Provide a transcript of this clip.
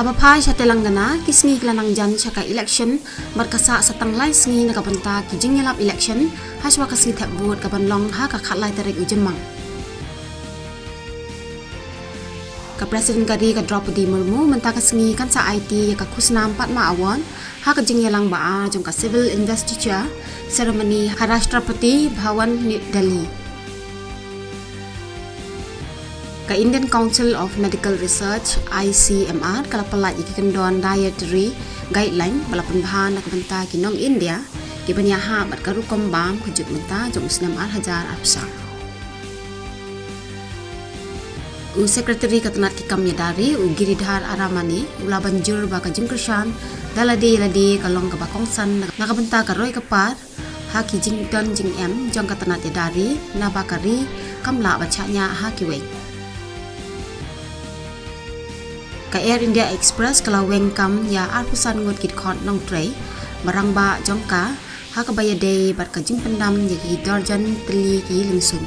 Habapai sa Telangana, kisngi kelanang jan sa ka election, markasa sa tanglay sngi nakabanta ki jingyalap election, haswa kasngi tap vote kabanlong ha kakhatlay tarik ujemang. Ka Presiden kari ka Draupadi Murmu menta kasngi kan sa IT ka kusnam Padma Award, ha ka jingyalang baa jong ka civil investiture ceremony Harashtrapati Bhawan New Delhi. Ka Indian Council of Medical Research ICMR kalapalaj ikikendon dietary guideline balapan bahan nakabanta kinong India kibanyaha bat karukom bam kujuk menta jong usnam hajar afsar. U Secretary katanat kikam yadari u Giridhar Aramani ula banjur ba ka jingkershan dalade kalong ka bakongsan nakabanta ka Roy Kapar ha ki jingdon jing em jong katanat yadari na bakari kamla bacanya ha kiweng. Ka Air India Express kalau wengkam ya arpusan ngot kit khot nong tray barang ba jongka ha ka bayade bat ka jing pendam yaki darjan teli ki lingsung.